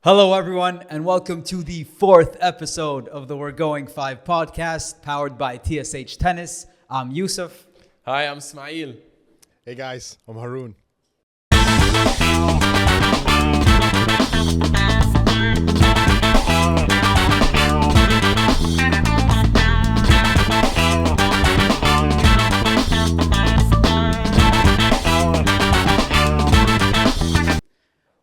Hello, everyone, and welcome to the fourth episode of the We're Going 5 podcast, powered by TSH Tennis. I'm Yousef. Hi, I'm Ismaeel. Hey guys, I'm Haroon.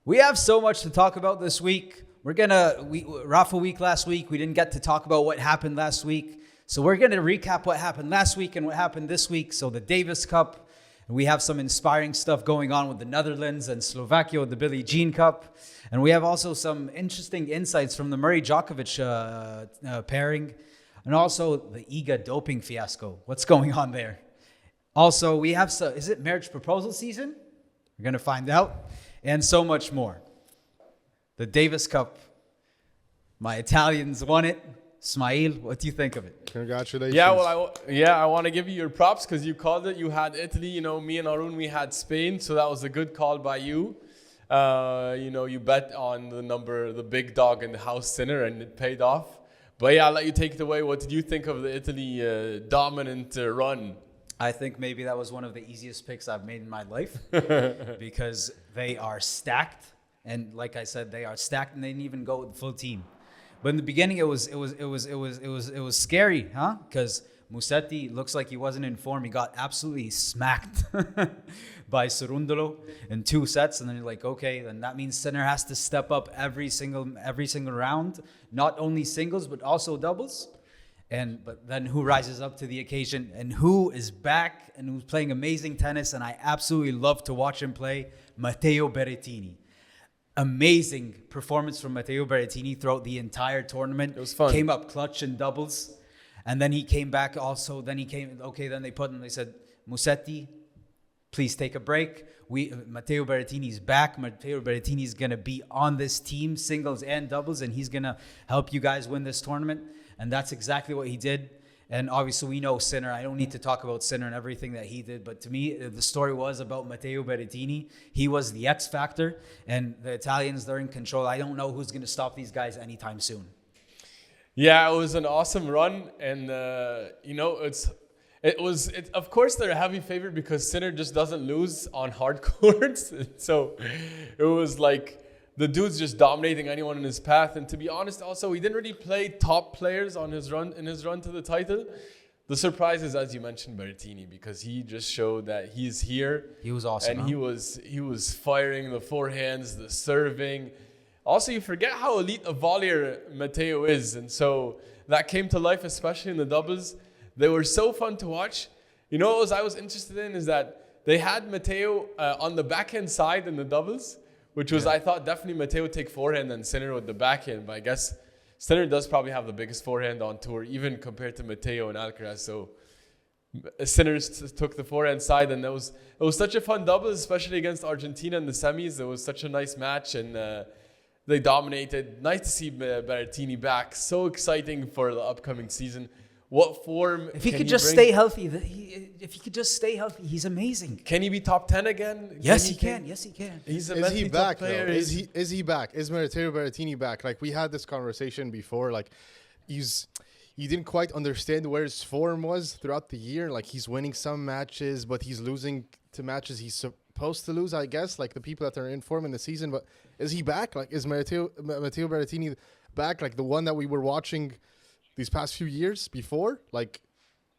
We have so much to talk about this week. Rafa week last week. We didn't get to talk about what happened last week. So we're going to recap what happened last week and what happened this week. So the Davis Cup. We have some inspiring stuff going on with the Netherlands and Slovakia with the Billie Jean Cup. And we have also some interesting insights from the Murray-Djokovic pairing. And also the Iga Doping Fiasco. What's going on there? Also, we have is it marriage proposal season? We're going to find out. And so much more. The Davis Cup. My Italians won it. Ismaeel, what do you think of it? Congratulations. Yeah, I want to give you your props because you called it. You had Italy, me and Haroon, we had Spain. So that was a good call by you. You bet on the big dog in the house Sinner, and it paid off. But yeah, I'll let you take it away. What did you think of the Italy dominant run? I think maybe that was one of the easiest picks I've made in my life because they are stacked, and like I said, they are stacked, and they didn't even go with the full team. But in the beginning, it was scary, huh? Because Musetti looks like he wasn't in form. He got absolutely smacked by Cerundolo in 2 sets, and then you're like, okay, then that means Sinner has to step up every single round, not only singles but also doubles. But then who rises up to the occasion and who is back and who's playing amazing tennis, and I absolutely love to watch him play, Matteo Berrettini. Amazing performance from Matteo Berrettini throughout the entire tournament. It was fun. Came up clutch in doubles, and then he came back also. Then they said, Musetti, please take a break. Matteo Berrettini's back. Matteo Berrettini's going to be on this team, singles and doubles, and he's going to help you guys win this tournament. And that's exactly what he did. And obviously we know Sinner. I don't need to talk about Sinner and everything that he did. But to me, the story was about Matteo Berrettini. He was the X factor. And the Italians, they're in control. I don't know who's going to stop these guys anytime soon. Yeah, it was an awesome run. And, of course, they're a heavy favorite because Sinner just doesn't lose on hard courts. So it was like the dude's just dominating anyone in his path. And to be honest, also, he didn't really play top players in his run to the title. The surprise is, as you mentioned, Berrettini, because he just showed that he's here. He was awesome. And he was firing the forehands, the serving. Also, you forget how elite a volleyer Matteo is. And so that came to life, especially in the doubles. They were so fun to watch. What I was interested in is that they had Matteo on the backhand side in the doubles, which was, I thought, definitely Matteo would take forehand and Sinner with the backhand. But I guess Sinner does probably have the biggest forehand on tour, even compared to Matteo and Alcaraz. So Sinner took the forehand side, and it was such a fun double, especially against Argentina in the semis. It was such a nice match, and they dominated. Nice to see Berrettini back. So exciting for the upcoming season. What form? If he could just stay healthy, he's amazing. Can he be top 10 again? Yes, he can. Yes, he can. He's a Is he back? player. Is he back? Is Matteo Berrettini back? Like, we had this conversation before. Like, you didn't quite understand where his form was throughout the year. Like, he's winning some matches, but he's losing to matches he's supposed to lose, I guess. Like, the people that are in form in the season. But is he back? Like, is Matteo Berrettini back? Like, the one that we were watching these past few years before? Like,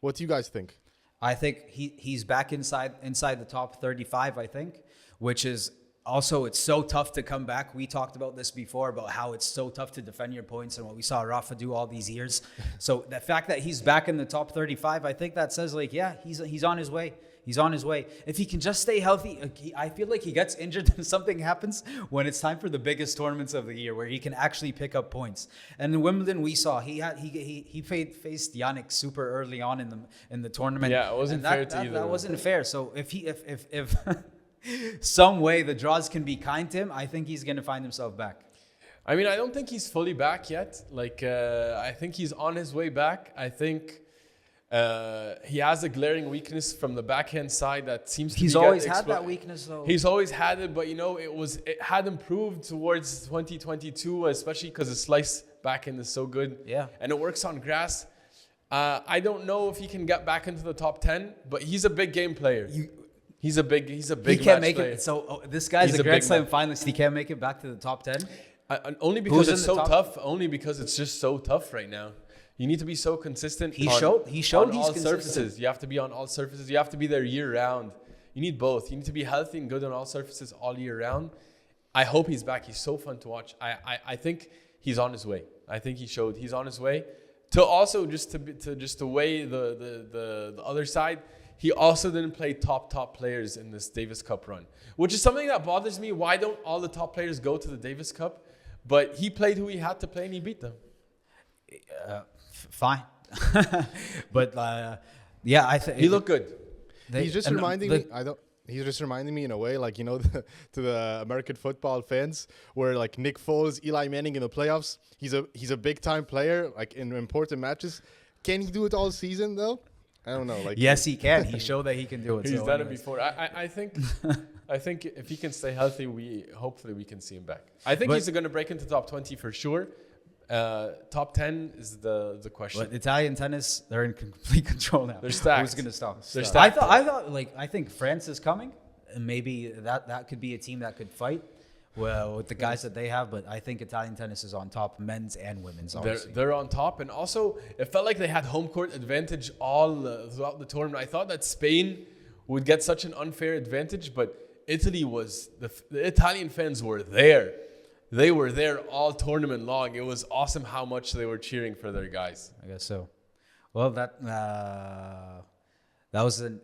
what do you guys think? I think he's back inside the top 35, I think, which is also, it's so tough to come back. We talked about this before, about how it's so tough to defend your points and what we saw Rafa do all these years. So the fact that he's back in the top 35, I think that says, like, yeah, he's on his way. He's on his way. If he can just stay healthy, I feel like he gets injured and something happens when it's time for the biggest tournaments of the year, where he can actually pick up points. And in Wimbledon, we saw he faced Yannick super early on in the tournament. Yeah, it wasn't fair to either. That wasn't fair. So if some way the draws can be kind to him, I think he's going to find himself back. I mean, I don't think he's fully back yet. Like, I think he's on his way back. I think He has a glaring weakness from the backhand side that seems to He's be always had that weakness, though. He's always had it, but it had improved towards 2022, especially because his slice backhand is so good. Yeah. And it works on grass. I don't know if he can get back into the top 10, but he's a big game player. He's a big He can't make player. it. So this guy's He's a a Grand big Slam man. finalist. He can't make it back to the top 10. Only because Who's it's in so the top? tough. Only because it's just so tough right now. You need to be so consistent. He on showed on he's all consistent. surfaces. You have to be on all surfaces. You have to be there year round. You need both. You need to be healthy and good on all surfaces all year round. I hope he's back. He's so fun to watch. I think he's on his way. I think he showed he's on his way. To also just to weigh the other side, he also didn't play top players in this Davis Cup run, which is something that bothers me. Why don't all the top players go to the Davis Cup? But he played who he had to play and he beat them. Fine. But yeah, I think He looked good. He's just reminding me. He's just reminding me in a way, like, you know, to the American football fans, where like Nick Foles, Eli Manning in the playoffs. He's a big time player, like in important matches. Can he do it all season though? I don't know. Like, yes, he can. He showed that he can do it. He's so done it anyways. before. I think if he can stay healthy, hopefully we can see him back. I think he's going to break into top 20 for sure. Top 10 is the question. But Italian tennis, they're in complete control now. They're stacked. Who's going to stop? They're stacked. I think France is coming, and maybe that could be a team that could fight with the guys that they have. But I think Italian tennis is on top, men's and women's. Obviously. They're on top, and also it felt like they had home court advantage all throughout the tournament. I thought that Spain would get such an unfair advantage, but Italy was the Italian fans were there. They were there all tournament long. It was awesome how much they were cheering for their guys. I guess so. Well, that was an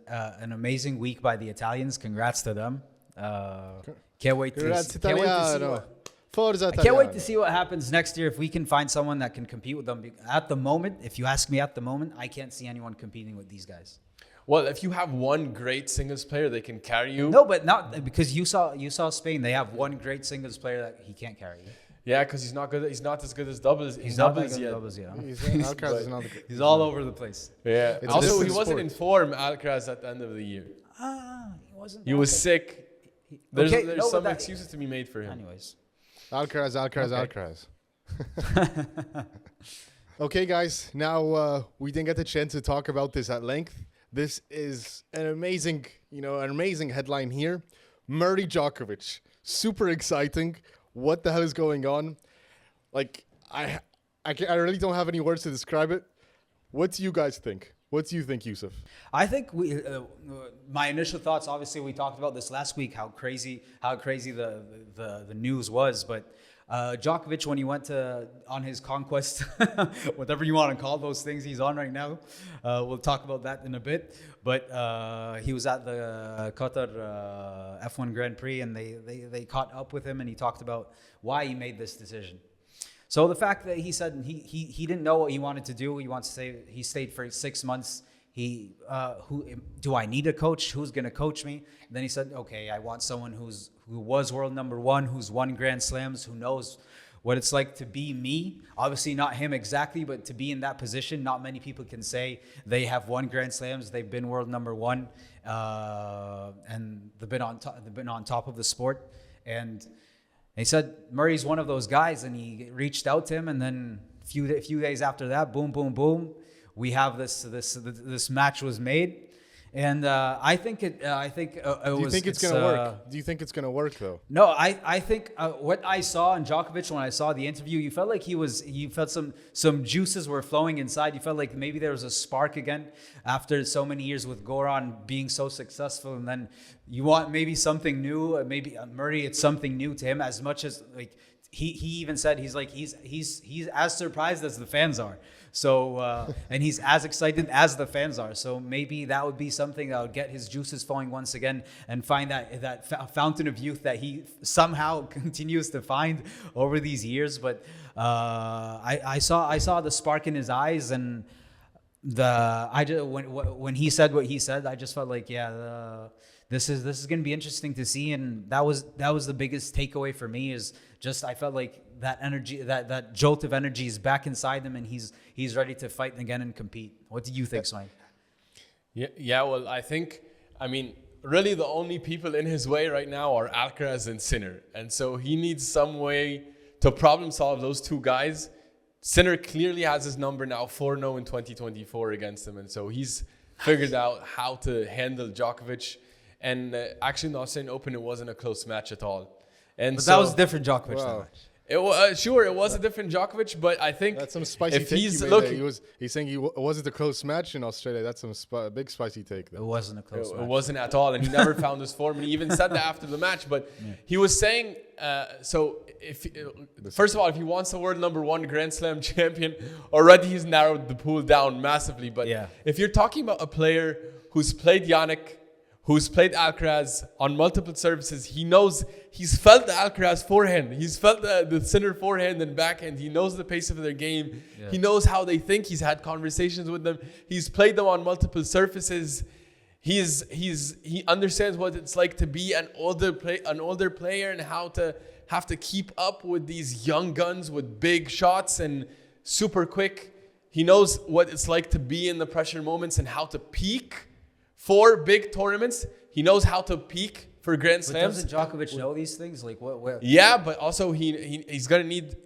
amazing week by the Italians. Congrats to them. Can't wait to see what happens next year. If we can find someone that can compete with them. At the moment, if you ask me, I can't see anyone competing with these guys. Well, if you have one great singles player, they can carry you. No, but not because you saw Spain. They have one great singles player that he can't carry. Yeah, because he's not good. He's not as good as doubles. He's not that good at doubles yet. He's all over the place. Yeah. It's Also, a he wasn't sport. in form, Alcaraz, at the end of the year. He wasn't. He was sick. There's Okay, some excuses to be made for him. Anyways. Alcaraz. Okay, guys. Now we didn't get the chance to talk about this at length. This is an amazing headline here. Murray Djokovic. Super exciting. What the hell is going on? Like, I really don't have any words to describe it. What do you guys think? What do you think, Yousef? I think my initial thoughts. Obviously, we talked about this last week. How crazy the news was. But Djokovic, when he went on his conquest, whatever you want to call those things he's on right now, we'll talk about that in a bit. But he was at the Qatar F1 Grand Prix, and they caught up with him, and he talked about why he made this decision. So the fact that he said he didn't know what he wanted to do. He stayed for 6 months. Who do I need a coach? Who's going to coach me? And then he said, okay, I want someone who was world number one, who's won Grand Slams, who knows what it's like to be me. Obviously not him exactly, but to be in that position. Not many people can say they have won Grand Slams, they've been world number one, and they've been on top of the sport. And he said Murray's one of those guys, and he reached out to him, and then a few days after that, boom, boom, boom, we have this match was made. And I think it was. Do you think it's gonna work? Do you think it's gonna work though? No, I think what I saw in Djokovic when I saw the interview, you felt like you felt some juices were flowing inside. You felt like maybe there was a spark again after so many years with Goran being so successful, and then you want maybe something new. Maybe Murray, it's something new to him. As much as like he even said he's as surprised as the fans are. So, and he's as excited as the fans are. So maybe that would be something that would get his juices flowing once again and find that fountain of youth that he somehow continues to find over these years. But I saw the spark in his eyes, and when he said what he said, I just felt like, this is going to be interesting to see. And that was the biggest takeaway for me, is just I felt like that energy, that jolt of energy is back inside him, and he's ready to fight again and compete. What do you think, Ismaeel? Yeah. Well, I mean, really the only people in his way right now are Alcaraz and Sinner. And so he needs some way to problem solve those two guys. Sinner clearly has his number now, 4-0 in 2024 against him. And so he's figured out how to handle Djokovic. And actually in the Australian Open, it wasn't a close match at all. And But so that was different Djokovic. Wow. Sure, it was a different Djokovic, but I think That's some spicy if take he's you made looking, there. He's saying it wasn't a close match in Australia. That's some big spicy take. It wasn't a close it match. wasn't at all, and he never found his form. And he even said that after the match. But he was saying, so if first of all, if he wants the world number one Grand Slam champion, already he's narrowed the pool down massively. But if you're talking about a player who's played Yannick, who's played Alcaraz on multiple services, he's felt the Alcaraz forehand. He's felt the Sinner forehand and backhand. He knows the pace of their game. Yeah. He knows how they think. He's had conversations with them. He's played them on multiple surfaces. He understands what it's like to be an older player and how to have to keep up with these young guns with big shots and super quick. He knows what it's like to be in the pressure moments and how to peak for big tournaments. He knows how to peak for Grand Slams. But doesn't Djokovic know these things? Like what? Yeah, but also he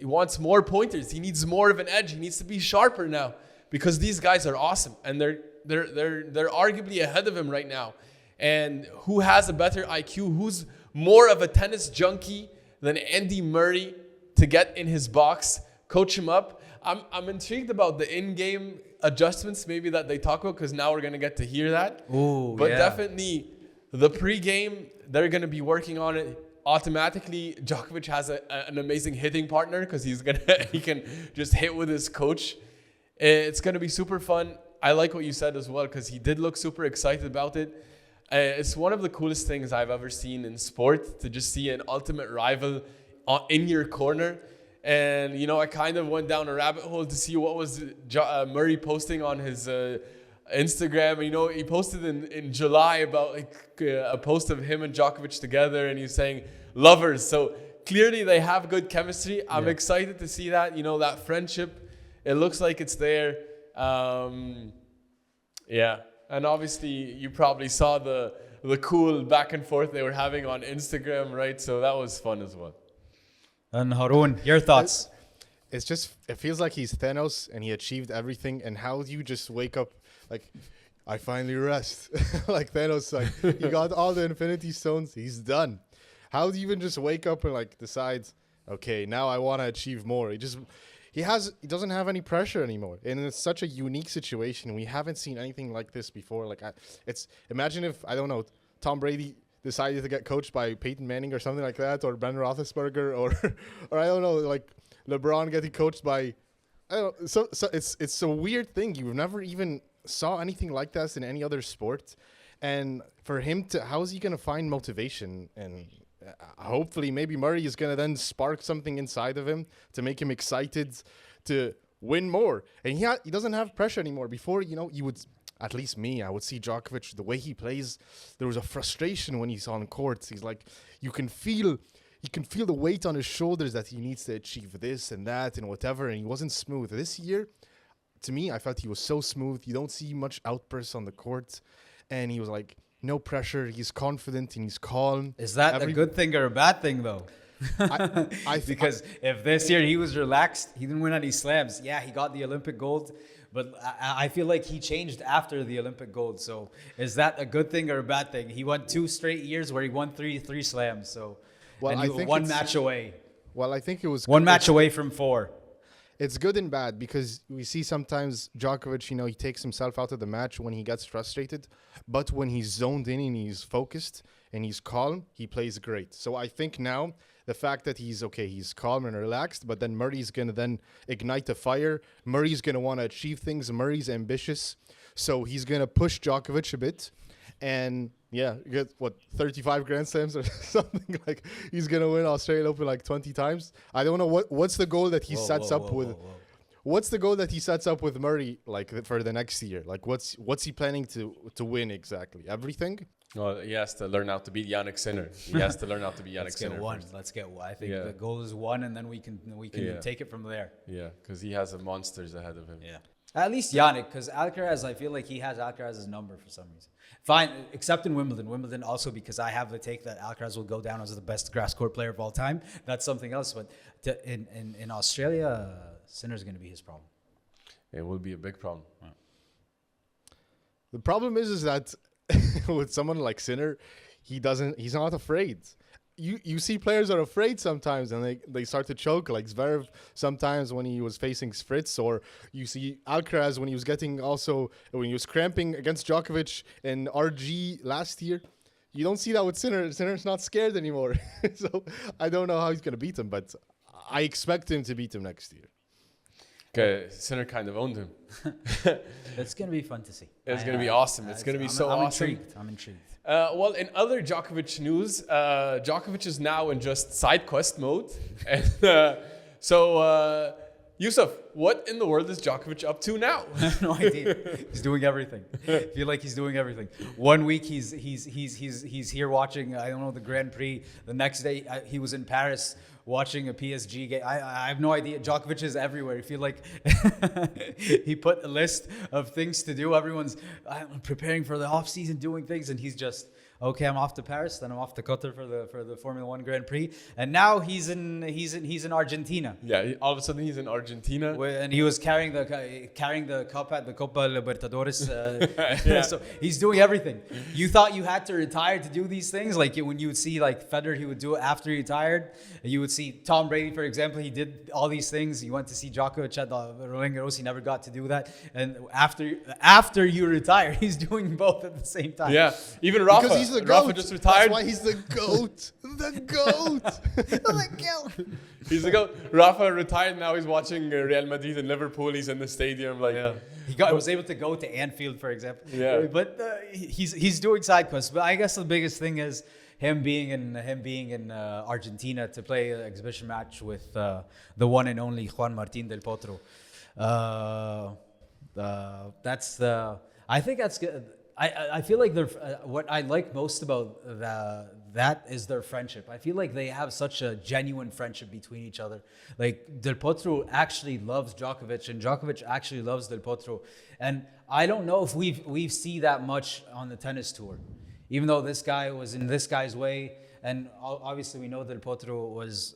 wants more pointers. He needs more of an edge. He needs to be sharper now because these guys are awesome and they're arguably ahead of him right now. And who has a better IQ? Who's more of a tennis junkie than Andy Murray to get in his box, coach him up? I'm intrigued about the in-game adjustments maybe that they talk about because now we're going to get to hear that. Ooh, but definitely the pre-game, they're going to be working on it automatically. Djokovic has an amazing hitting partner because he can just hit with his coach. It's going to be super fun. I like what you said as well because he did look super excited about it. It's one of the coolest things I've ever seen in sport to just see an ultimate rival in your corner. And, I kind of went down a rabbit hole to see what was Murray posting on his Instagram. He posted in July about a post of him and Djokovic together, and he's saying lovers. So clearly they have good chemistry. I'm excited to see that, that friendship. It looks like it's there. And obviously you probably saw the cool back and forth they were having on Instagram, right? So that was fun as well. And Haroon, your thoughts? It feels like he's Thanos and he achieved everything. And how do you just wake up like, I finally rest? Like Thanos, like he got all the Infinity Stones. He's done. How do you even just wake up and like decide, okay, now I want to achieve more? He doesn't have any pressure anymore. And it's such a unique situation. We haven't seen anything like this before. Like imagine if, I don't know, Tom Brady decided to get coached by Peyton Manning or something like that, or Ben Roethlisberger, or I don't know, like LeBron getting coached by, I don't know. So it's a weird thing. You've never even saw anything like this in any other sport, and for him to, how is he gonna find motivation? And hopefully, maybe Murray is gonna then spark something inside of him to make him excited to win more. And he doesn't have pressure anymore. Before, you would. At least me, I would see Djokovic, the way he plays, there was a frustration when he's on court. He's like, you can feel the weight on his shoulders that he needs to achieve this and that and whatever, and he wasn't smooth. This year, to me, I felt he was so smooth. You don't see much outbursts on the court, and he was like, no pressure. He's confident and he's calm. Is that a good thing or a bad thing, though? Because if this year he was relaxed, he didn't win any slams. Yeah, he got the Olympic gold. But I feel like he changed after the Olympic gold. So is that a good thing or a bad thing? He won 2 straight years where he won three slams. So and I think one match away. Well, I think it was one match away from 4. It's good and bad because we see sometimes Djokovic, he takes himself out of the match when he gets frustrated. But when he's zoned in and he's focused and he's calm, he plays great. So I think now the fact that he's calm and relaxed, but then Murray's going to then ignite the fire. Murray's going to want to achieve things. Murray's ambitious. So he's going to push Djokovic a bit. And you get 35 Grand Slams or something. Like he's going to win Australian Open like 20 times. I don't know what's the goal that he sets up with. What's the goal that he sets up with Murray like for the next year? Like what's he planning to win exactly? Everything? Well, he has to learn how to beat Yannick Sinner. He has to learn how to beat Yannick Let's get Sinner one. first. Let's get one. I think Yeah. the goal is one, and then we can Yeah. take it from there. Yeah, because he has a monsters ahead of him. Yeah. At least Yannick, because Alcaraz, I feel like he has Alcaraz's number for some reason. Fine, except in Wimbledon. Wimbledon also, because I have the take that Alcaraz will go down as the best grass court player of all time. That's something else. But in Australia, Sinner's going to be his problem. It will be a big problem. The problem is that with someone like Sinner, he's not afraid. You see players are afraid sometimes and they start to choke, like Zverev sometimes when he was facing Fritz, or you see Alcaraz when he was cramping against Djokovic in RG last year. You don't see that with Sinner. Sinner's not scared anymore. So I don't know how he's going to beat him, but I expect him to beat him next year. Okay, Sinner kind of owned him. It's going to be fun to see. It's going to be awesome. It's going to be so awesome. I'm intrigued. Well, in other Djokovic news, Djokovic is now in just side quest mode. And so, Yousef, what in the world is Djokovic up to now? I have no idea. He's doing everything. I feel like he's doing everything. One week he's here watching, I don't know, the Grand Prix. The next day he was in Paris watching a PSG game. I have no idea. Djokovic is everywhere. I feel like he put a list of things to do. Everyone's preparing for the off season, doing things, and he's just, okay, I'm off to Paris, then I'm off to Qatar for the Formula One Grand Prix, and now he's in Argentina. Yeah, all of a sudden he's in Argentina, and he was carrying the cup at the Copa Libertadores. Yeah. So he's doing everything. You thought you had to retire to do these things, like when you would see like Federer, he would do it after he retired. You would see Tom Brady, for example, he did all these things. You went to see Djokovic at the Roland Garros, he never got to do that. And after you retire, he's doing both at the same time. Yeah, even Rafa. Because he's the GOAT. Rafa just retired. That's why he's the GOAT. The GOAT. He's the GOAT. Rafa retired. Now he's watching Real Madrid and Liverpool. He's in the stadium. Like, Yeah. He was able to go to Anfield, for example. Yeah. But he's doing side quests. But I guess the biggest thing is him being in Argentina to play an exhibition match with the one and only Juan Martín del Potro. I think that's good. I feel like what I like most about that is their friendship. I feel like they have such a genuine friendship between each other. Like Del Potro actually loves Djokovic, and Djokovic actually loves Del Potro. And I don't know if we've seen that much on the tennis tour, even though this guy was in this guy's way. And obviously we know Del Potro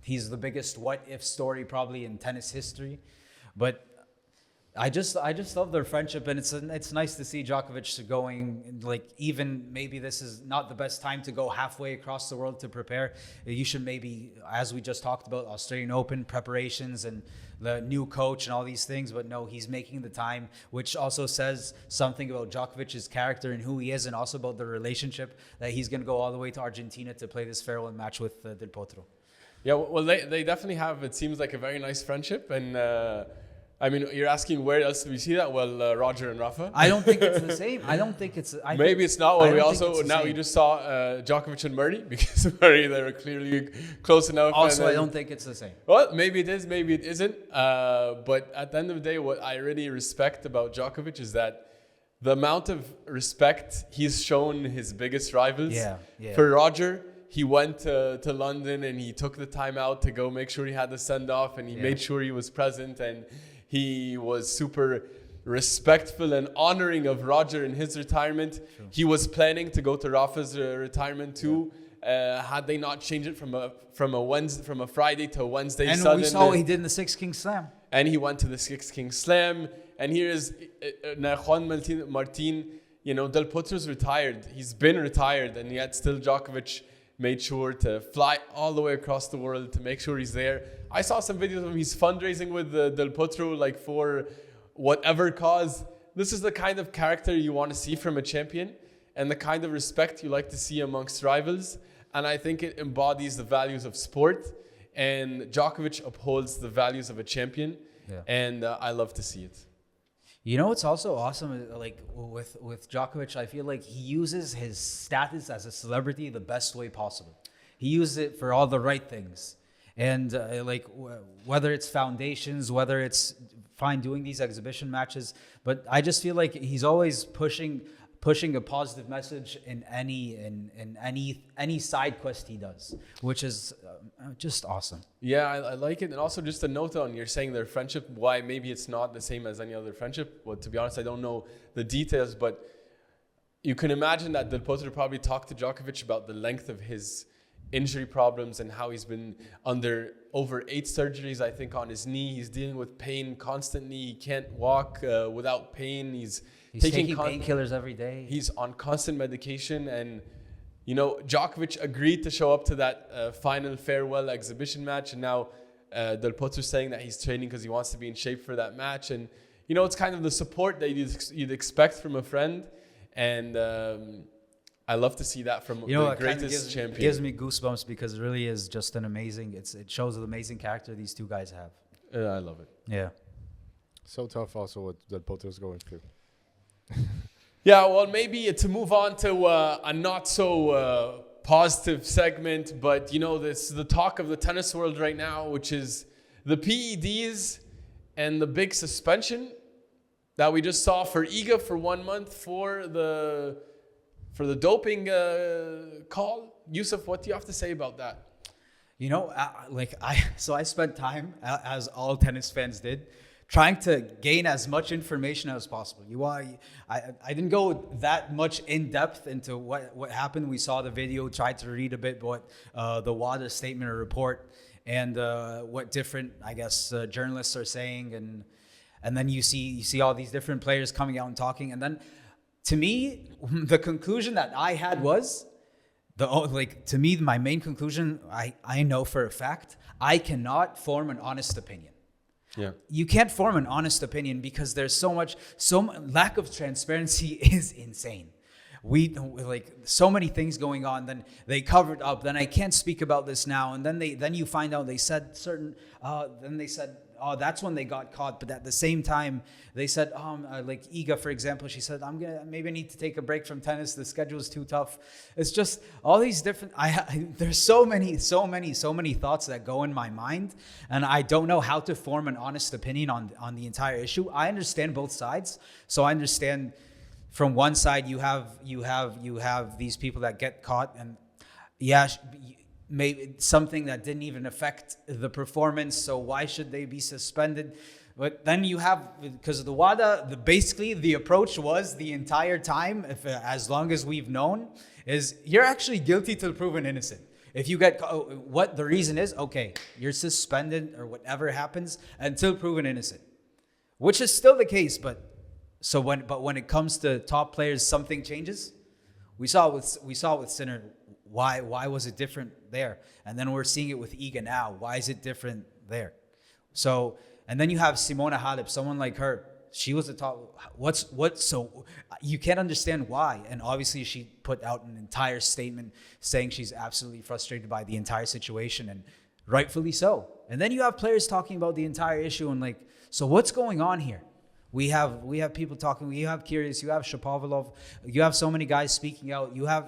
he's the biggest what if story probably in tennis history, but I just love their friendship, and it's nice to see Djokovic going, like, even maybe this is not the best time to go halfway across the world to prepare. You should maybe, as we just talked about, Australian Open preparations and the new coach and all these things, but no, he's making the time, which also says something about Djokovic's character and who he is, and also about the relationship that he's going to go all the way to Argentina to play this farewell match with Del Potro. Yeah, well, they definitely have. It seems like a very nice friendship, and. I mean, you're asking where else do we see that? Well, Roger and Rafa. I don't think it's the same. I don't think it's. Maybe it's not. Well, we also now we just saw Djokovic and Murray, because Murray, they were clearly close enough. Also, I don't think it's the same. Well, maybe it is, maybe it isn't. But at the end of the day, what I really respect about Djokovic is that the amount of respect he's shown his biggest rivals. Yeah. For Roger, he went to London and he took the time out to go make sure he had the send off, and he made sure he was present, and he was super respectful and honoring of Roger in his retirement. Sure. He was planning to go to Rafa's retirement too. Had they not changed it from a Friday to a Wednesday, and sudden, we saw what he did in the Six Kings Slam. And he went to the Six Kings Slam. And here is Juan Martín. You know, Del Potro's retired. He's been retired, and yet still Djokovic made sure to fly all the way across the world to make sure he's there. I saw some videos of him. He's fundraising with Del Potro, like, for whatever cause. This is the kind of character you want to see from a champion, and the kind of respect you like to see amongst rivals. And I think it embodies the values of sport, and Djokovic upholds the values of a champion. Yeah. And I love to see it. You know what's also awesome, like with Djokovic, I feel like he uses his status as a celebrity the best way possible. He uses it for all the right things. And whether it's foundations, whether it's fine doing these exhibition matches, but I just feel like he's always pushing pushing a positive message in any side quest he does, which is just awesome. Yeah, I like it. And also just a note on, you're saying their friendship, why maybe it's not the same as any other friendship. Well, to be honest, I don't know the details, but you can imagine that Del Potro probably talked to Djokovic about the length of his injury problems and how he's been under over 8 surgeries, I think, on his knee. He's dealing with pain constantly. He can't walk without pain. He's taking painkillers every day. He's on constant medication. And, you know, Djokovic agreed to show up to that final farewell exhibition match. And now Del Potro saying that he's training because he wants to be in shape for that match. And, you know, it's kind of the support that you'd expect from a friend. And I love to see that from the greatest champion. It gives me goosebumps because it really is just an amazing. It shows the amazing character these two guys have. I love it. Yeah. So tough also what Del Potro's going through. Yeah, well, maybe to move on to a not so positive segment, but you know, this is the talk of the tennis world right now, which is the PEDs and the big suspension that we just saw for Iga for 1 month for the doping call. Yousef, what do you have to say about that? You know, I spent time, as all tennis fans did, trying to gain as much information as possible. I didn't go that much in depth into what happened. We saw the video, tried to read a bit what the WADA statement or report and what different, I guess, journalists are saying, and then you see all these different players coming out and talking, and then to me, the conclusion that I had was to me, my main conclusion, I know for a fact, I cannot form an honest opinion. Yeah. You can't form an honest opinion because there's so lack of transparency is insane. We so many things going on. Then they covered up. Then I can't speak about this now. And then you find out they said certain. Then they said, oh, that's when they got caught. But at the same time, they said, like Iga, for example, she said, maybe I need to take a break from tennis. The schedule is too tough. It's just all these different, there's so many thoughts that go in my mind. And I don't know how to form an honest opinion on the entire issue. I understand both sides. So I understand from one side, you have these people that get caught and maybe something that didn't even affect the performance, so why should they be suspended? But then you have, because of the WADA, basically the approach was the entire time, as long as we've known, is you're actually guilty till proven innocent. If you get what the reason is, okay, you're suspended or whatever happens until proven innocent, which is still the case. But when it comes to top players, something changes. We saw with Sinner. Why was it different there? And then we're seeing it with Iga now. Why is it different there? So, and then you have Simona Halep, someone like her. She was the top. So you can't understand why. And obviously she put out an entire statement saying she's absolutely frustrated by the entire situation, and rightfully so. And then you have players talking about the entire issue and so what's going on here? We have people talking. You have Kyrgios, you have Shapovalov, you have so many guys speaking out. You have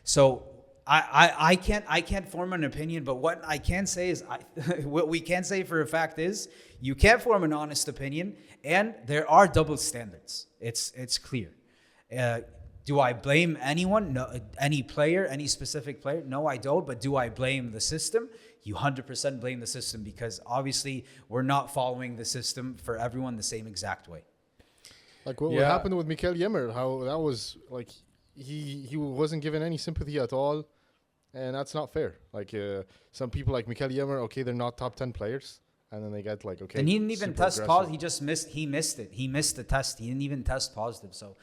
so I can't form an opinion. But what I can say is what we can say for a fact is you can't form an honest opinion, and there are double standards. It's clear. Do I blame anyone? No, any player, any specific player? No, I don't. But do I blame the system? You 100% blame the system, because obviously we're not following the system for everyone the same exact way. Like what happened with Mikael Ymer, how that was like he wasn't given any sympathy at all, and that's not fair. Like some people like Mikael Ymer, okay, they're not top 10 players, and then they get okay. And he didn't even test positive. He just missed. He missed it. He missed the test. He didn't even test positive. So.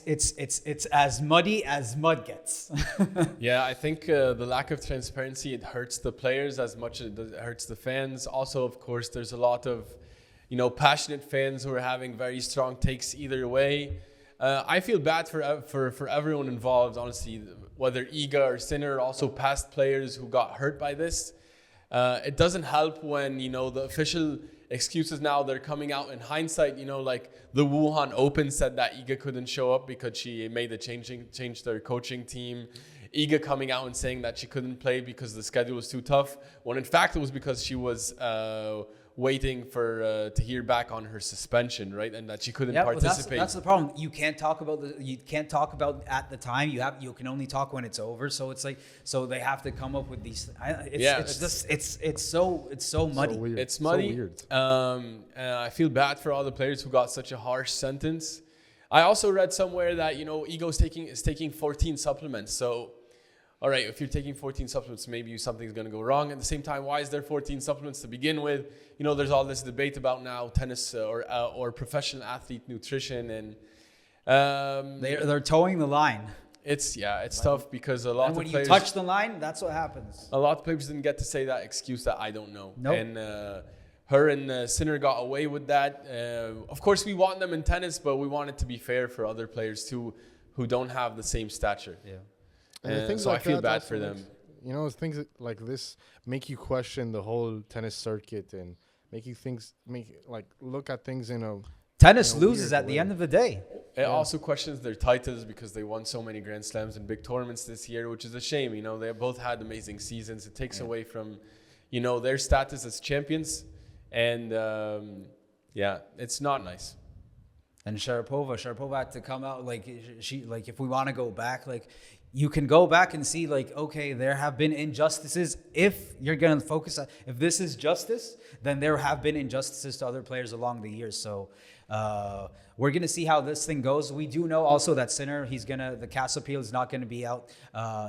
It's as muddy as mud gets. Yeah, I think the lack of transparency, it hurts the players as much as it hurts the fans. Also, of course, there's a lot of, passionate fans who are having very strong takes either way. I feel bad for everyone involved, honestly, whether Iga or Sinner, also past players who got hurt by this. It doesn't help when, the official excuses now, they're coming out in hindsight, like the Wuhan Open said that Iga couldn't show up because she made a change their coaching team. Iga coming out and saying that she couldn't play because the schedule was too tough, when in fact it was because she was waiting for to hear back on her suspension, right? And that she couldn't Yeah, but participate. that's the problem. You can't talk about at the time. You can only talk when it's over. So it's like, so they have to come up with these. It's so muddy. So weird. It's muddy. So weird. I feel bad for all the players who got such a harsh sentence. I also read somewhere that, you know, Iga is taking 14 supplements. So, all right, if you're taking 14 supplements, maybe something's going to go wrong. At the same time, why is there 14 supplements to begin with? You know, there's all this debate about now tennis or professional athlete nutrition, and They're towing the line. it's tough because a lot And of when players. you touch the line, that's what happens. A lot of players didn't get to say that excuse that I don't know. Nope. And her and Sinner got away with that. Of course, we want them in tennis, but we want it to be fair for other players too who don't have the same stature. Yeah. And things so like I feel that bad also for them. You know, things like this make you question the whole tennis circuit and look at things in a. Tennis In a loses weird at the way. end of the day. It also questions their titles because they won so many Grand Slams and big tournaments this year, which is a shame. You know, they both had amazing seasons. It takes away from, you know, their status as champions. And it's not nice. And Sharapova had to come out if we want to go back, you can go back and see okay, there have been injustices. If you're going to focus on, if this is justice, then there have been injustices to other players along the years. So we're going to see how this thing goes. We do know also that Sinner, the CAS appeal is not going to be out.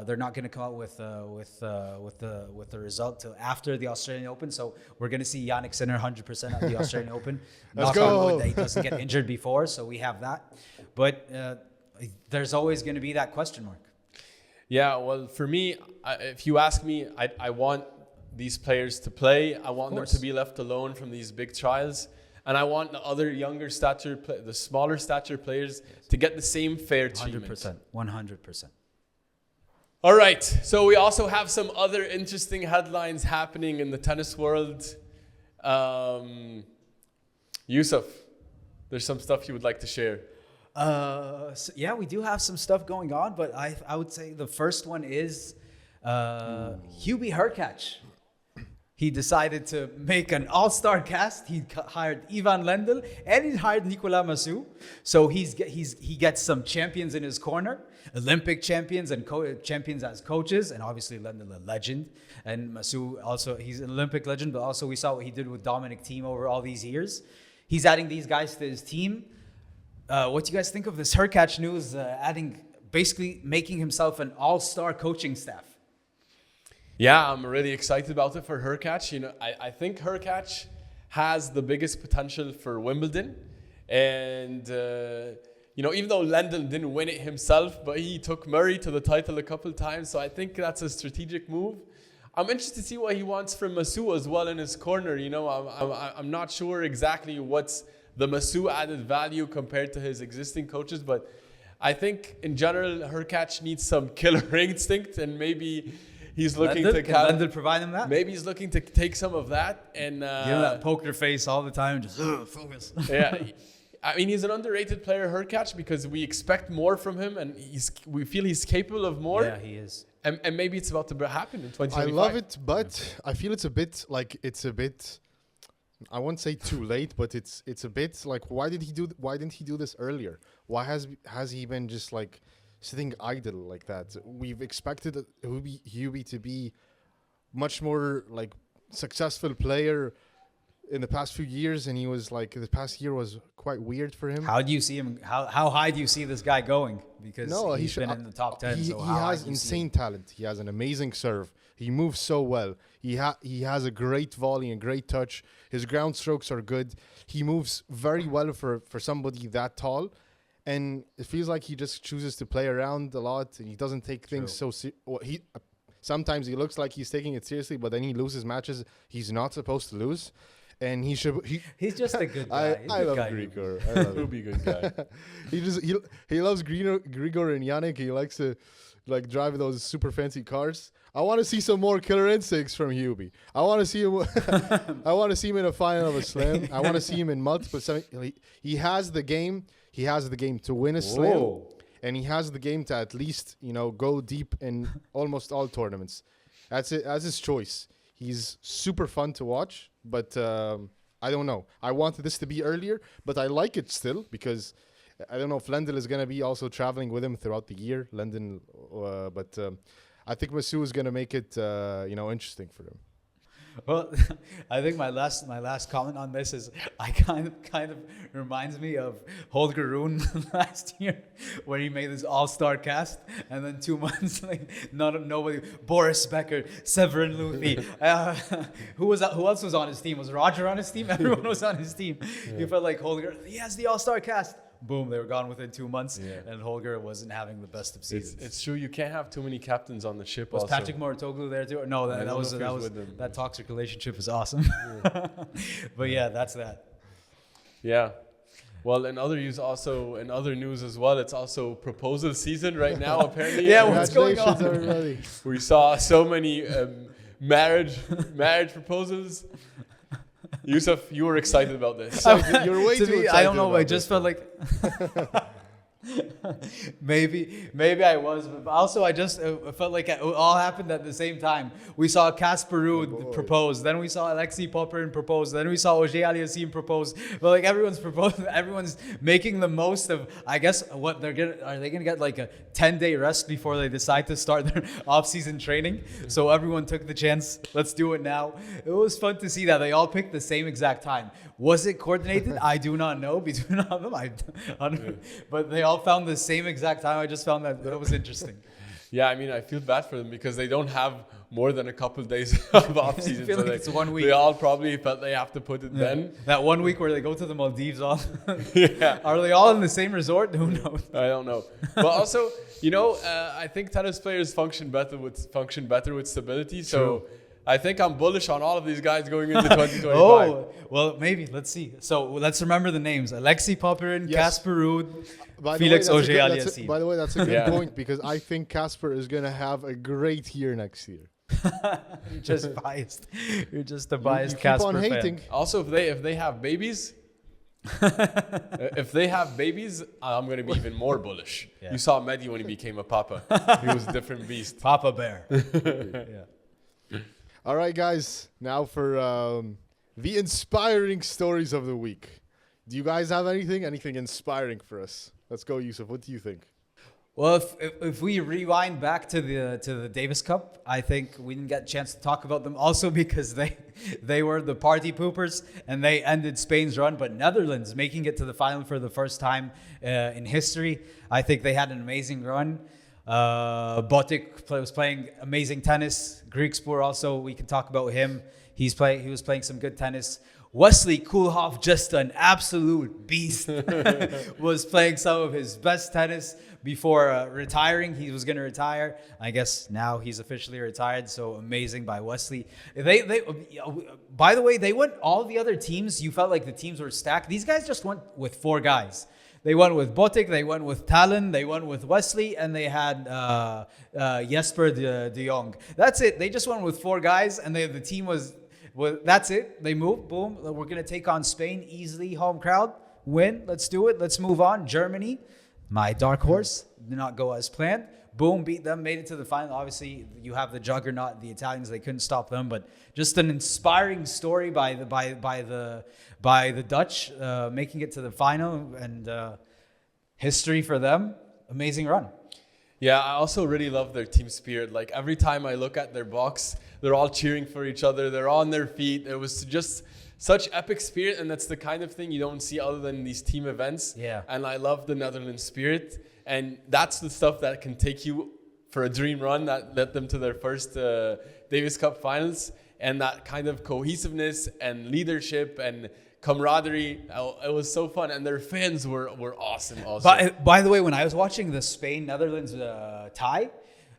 They're not going to come out with the result till after the Australian Open. So we're going to see Yannick Sinner 100% at the Australian Open. Let's Knock on go. wood that he doesn't get injured before. So we have that. But there's always going to be that question mark. Yeah, well, for me, if you ask me, I want these players to play. I want them to be left alone from these big trials. And I want the other younger stature, the smaller stature players to get the same fair treatment. 100%. All right. So we also have some other interesting headlines happening in the tennis world. Yousef, there's some stuff you would like to share. We do have some stuff going on, but I would say the first one is Hubie Hurkacz. He decided to make an all-star cast. He hired Ivan Lendl and he hired Nicolas Massu. So he gets some champions in his corner, Olympic champions and champions as coaches, and obviously Lendl a legend, and Massu also, he's an Olympic legend, but also we saw what he did with Dominic Thiem over all these years. He's adding these guys to his team. What do you guys think of this Hurkacz news? Basically making himself an all-star coaching staff. Yeah, I'm really excited about it for Hurkacz. You know, I think Hurkacz has the biggest potential for Wimbledon. And, even though Lendl didn't win it himself, but he took Murray to the title a couple times. So I think that's a strategic move. I'm interested to see what he wants from Massu as well in his corner. You know, I'm not sure exactly what's the Massu added value compared to his existing coaches. But I think in general, Hurkacz needs some killer instinct, and maybe he's looking Can Lendl provide him that? Maybe he's looking to take some of that and that poker face all the time, just focus. Yeah, I mean, he's an underrated player, Hurkacz, because we expect more from him, and we feel he's capable of more. Yeah, he is. And maybe it's about to happen in 2025. I love it, but I feel it's a bit. I won't say too late, but it's a bit like why didn't he do this earlier? Why has he been just sitting idle like that? We've expected Hubie to be much more successful player in the past few years, and he was the past year was quite weird for him. How do you see him? How high do you see this guy going? Because he's been in the top 10. He has insane talent. He has an amazing serve. He moves so well. He has a great volley and great touch. His ground strokes are good. He moves very well for somebody that tall. And it feels like he just chooses to play around a lot, and he doesn't take things so sometimes he looks like he's taking it seriously, but then he loses matches he's not supposed to lose. And he's just a good guy. I love Grigor. I love He'll be a good guy. he loves Grigor and Yannick. He likes to drive those super fancy cars. I want to see some more killer instincts from Hubie. I want to see him. I want to see him in a final of a slam. I want to see him in multiple. He has the game. He has the game to win a slam, and he has the game to at least go deep in almost all tournaments. That's it. That's his choice. He's super fun to watch, but I don't know. I wanted this to be earlier, but I like it still because I don't know if Lendl is going to be also traveling with him throughout the year. But I think Masu is going to make it, interesting for him. Well, I think my last comment on this is I kind of reminds me of Holger Rune last year, where he made his all-star cast, and then 2 months nobody. Boris Becker, Severin Luthi, who else was on his team? Was Roger on his team? Everyone was on his team. You felt like Holger. He has the all-star cast. Boom, they were gone within 2 months, and Holger wasn't having the best of seasons. It's true. You can't have too many captains on the ship. Was also. Patrick Mouratoglou there too? No, that toxic relationship is awesome. But yeah, that's that. Yeah. Well, in other news as well, it's also proposal season right now, apparently. Yeah, what's going on? Congratulations, everybody. We saw so many marriage proposals. Yousef, you were excited about this. You're way too excited. I don't know. about I just this felt like maybe I was, but also I just felt like it all happened at the same time. We saw Casper Ruud propose, then we saw Alexei Popyrin propose, then we saw Auger Aliassime propose. But like everyone's proposing, everyone's making the most of. I guess what they're gonna are they gonna get like a 10-day rest before they decide to start their off-season training? So everyone took the chance. Let's do it now. It was fun to see that they all picked the same exact time. Was it coordinated? I do not know between all of them. I don't know. But they all found the same exact time. I just found that was interesting. Yeah, I mean, I feel bad for them because they don't have more than a couple of days of off season. I feel like it's 1 week. They all probably felt they have to put it then. That 1 week where they go to the Maldives all. Yeah. Are they all in the same resort? Who knows? I don't know. But also, I think tennis players function better with stability. So I think I'm bullish on all of these guys going into 2025. Oh, well, maybe. Let's see. So let's remember the names. Alexei Popyrin, Casper Ruud, Felix Auger Aliassime. By the way, that's a good point because I think Casper is going to have a great year next year. You're just biased. You're just a biased Casper fan. Keep on hating. Also, if they have babies, I'm going to be even more bullish. Yeah. You saw Mehdi when he became a papa. He was a different beast. Papa Bear. Yeah. All right, guys. Now for the inspiring stories of the week. Do you guys have anything inspiring for us? Let's go, Yousef. What do you think? Well, if we rewind back to the Davis Cup, I think we didn't get a chance to talk about them also because they were the party poopers and they ended Spain's run. But Netherlands making it to the final for the first time in history. I think they had an amazing run. Botic was playing amazing tennis. Griekspoor also, we can talk about him. He was playing some good tennis. Wesley Koolhof, just an absolute beast, was playing some of his best tennis before retiring. He was going to retire. I guess now he's officially retired. So amazing by Wesley. By the way, they went all the other teams. You felt like the teams were stacked. These guys just went with 4 guys. They went with Botic, they went with Talon, they went with Wesley, and they had Jesper de Jong. That's it. They just went with 4 guys, and the team was that's it. They moved. Boom. We're going to take on Spain easily. Home crowd. Win. Let's do it. Let's move on. Germany, my dark horse, did not go as planned. Boom. Beat them. Made it to the final. Obviously, you have the juggernaut, the Italians. They couldn't stop them. But just an inspiring story by the Dutch making it to the final, and history for them. Amazing run. Yeah, I also really love their team spirit. Like every time I look at their box, they're all cheering for each other. They're on their feet. It was just such epic spirit, and that's the kind of thing you don't see other than these team events. Yeah. And I love the Netherlands spirit, and that's the stuff that can take you for a dream run that led them to their first Davis Cup finals, and that kind of cohesiveness and leadership and camaraderie. It was so fun, and their fans were awesome also. By the way, when I was watching the Spain-Netherlands tie,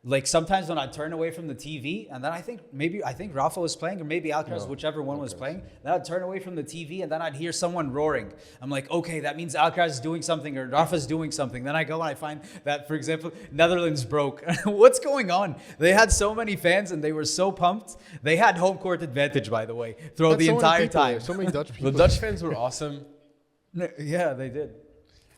like sometimes when I'd turn away from the TV, and then I think Rafa was playing, or maybe Alcaraz, whichever one was playing, then I'd turn away from the TV, and then I'd hear someone roaring. I'm like, okay, that means Alcaraz is doing something, or Rafa's doing something. Then I go and I find that, for example, Netherlands broke. What's going on? They had so many fans, and they were so pumped. They had home court advantage, by the way, throughout the entire time. So many Dutch people. The Dutch fans were awesome. Yeah, they did.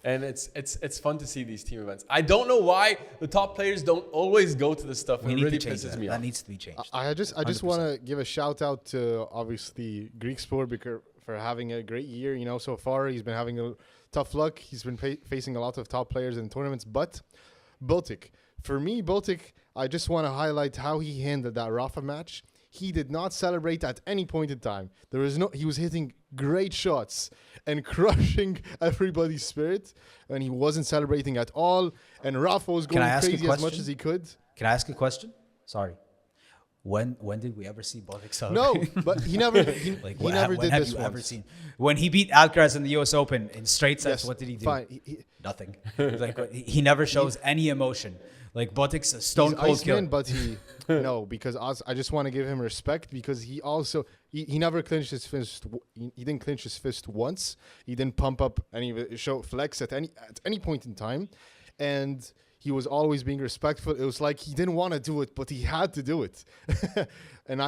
And it's fun to see these team events. I don't know why the top players don't always go to this stuff. It really pisses me off. That needs to be changed. I just want to give a shout out to obviously Griekspoor for having a great year. You know, so far he's been having a tough luck. He's been facing a lot of top players in tournaments. But Baltic, for me, Baltic, I just want to highlight how he handled that Rafa match. He did not celebrate at any point in time. He was hitting great shots and crushing everybody's spirit, and he wasn't celebrating at all. And Rafa was going crazy as much as he could. Can I ask a question? Sorry. When did we ever see Baltic celebrate? No, but he never when did have this you once. ever seen when he beat Alcaraz in the U.S. Open in straight sets? Yes, What did he do? fine. Nothing. He never shows any emotion. Like Baltic's a stone cold killer. Iceman, but no, because I just want to give him respect because he also he never clinched his fist. He didn't clinch his fist once. He didn't pump up show flex at any point in time, and he was always being respectful. It was like he didn't want to do it, but he had to do it. And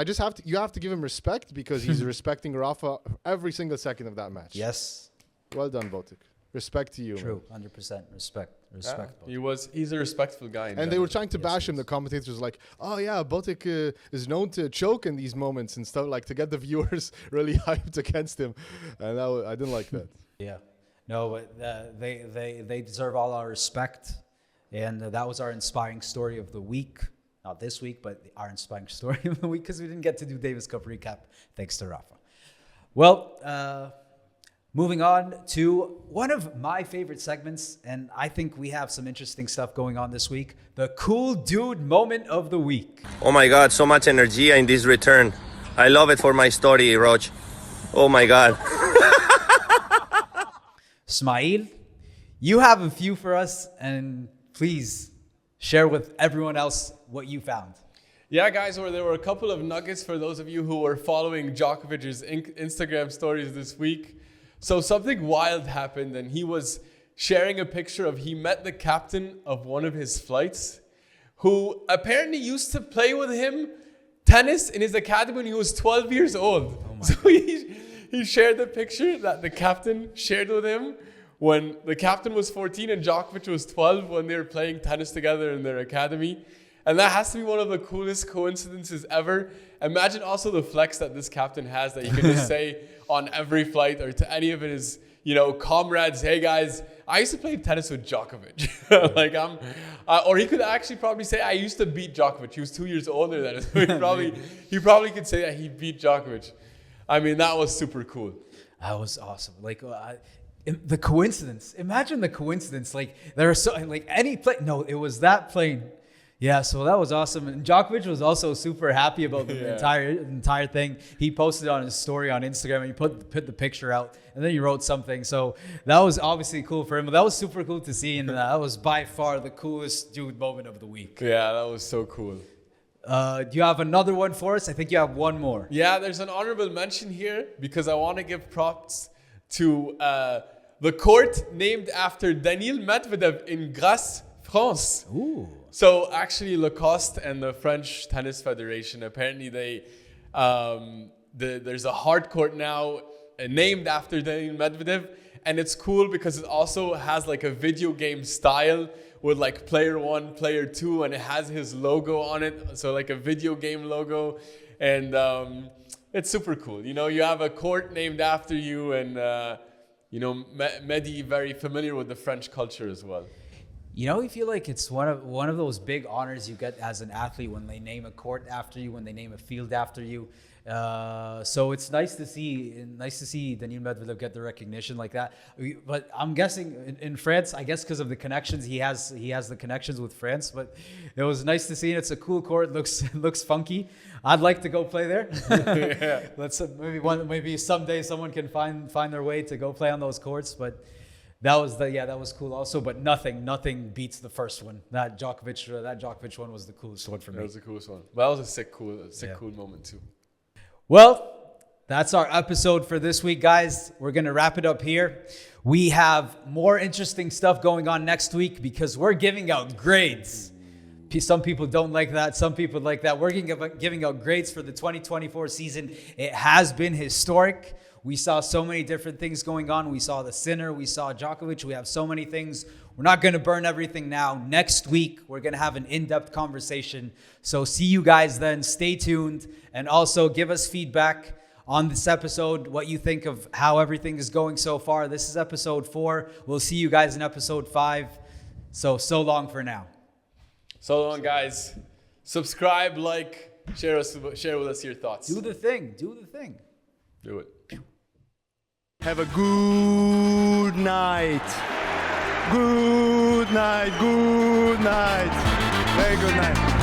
you have to give him respect because he's respecting Rafa every single second of that match. Yes. Well done, Baltic. Respect to you. True. 100% respect. Yeah, he's a respectful guy. And they were trying to bash him. The commentators was like, "Oh yeah, Baltic is known to choke in these moments and stuff, like to get the viewers really hyped against him." And I didn't like that. Yeah. No, but they deserve all our respect. And that was our inspiring story of the week. Not this week, but our inspiring story of the week because we didn't get to do Davis Cup recap thanks to Rafa. Well, moving on to one of my favorite segments, and I think we have some interesting stuff going on this week. The cool dude moment of the week. Oh my God, so much energy in this return. I love it for my story, Roj. Oh my God. Ismaeel, you have a few for us, and please share with everyone else what you found. Yeah, guys, there were a couple of nuggets for those of you who were following Djokovic's Instagram stories this week. So something wild happened, and he was sharing a picture he met the captain of one of his flights, who apparently used to play with him tennis in his academy when he was 12 years old. So he shared the picture that the captain shared with him when the captain was 14 and Djokovic was 12 when they were playing tennis together in their academy. And that has to be one of the coolest coincidences ever. Imagine also the flex that this captain has that he could just say on every flight or to any of his, comrades, "Hey guys, I used to play tennis with Djokovic." Or he could actually probably say, "I used to beat Djokovic." He was 2 years older than us. He probably could say that he beat Djokovic. I mean, that was super cool. That was awesome. The coincidence. Imagine the coincidence. There are any plane. No, it was that plane. Yeah, so that was awesome. And Djokovic was also super happy about the entire thing. He posted on his story on Instagram and he put the picture out and then he wrote something. So that was obviously cool for him. But that was super cool to see, and that was by far the coolest dude moment of the week. Yeah, that was so cool. Do you have another one for us? I think you have one more. Yeah, there's an honorable mention here because I want to give props to the court named after Daniil Medvedev in Grasse, France. Ooh. So actually Lacoste and the French Tennis Federation, apparently there's a hard court now named after Daniil Medvedev. And it's cool because it also has a video game style with player 1, player 2, and it has his logo on it. So a video game logo. And it's super cool. You have a court named after you, and Mehdi very familiar with the French culture as well. I feel like it's one of those big honors you get as an athlete when they name a court after you, when they name a field after you. So it's nice to see Daniil Medvedev get the recognition like that. But I'm guessing in France, I guess because of the connections he has the connections with France. But it was nice to see, and it's a cool court. Looks funky. I'd like to go play there. Yeah. Let's maybe someday someone can find their way to go play on those courts. But that was cool also. But nothing beats the first one. That Djokovic one was the coolest one for me. That was the coolest one. That was a sick cool moment too. Well, that's our episode for this week, guys. We're going to wrap it up here. We have more interesting stuff going on next week because we're giving out grades. Some people don't like that. Some people like that. We're giving out grades for the 2024 season. It has been historic. We saw so many different things going on. We saw the Sinner. We saw Djokovic. We have so many things. We're not going to burn everything now. Next week, we're going to have an in-depth conversation. So see you guys then. Stay tuned. And also give us feedback on this episode, what you think of how everything is going so far. This is episode 4. We'll see you guys in episode 5. So long for now. So long, guys. Subscribe, like, share with us your thoughts. Do the thing. Do the thing. Do it. Have a good night. Good night. Good night. Very good night.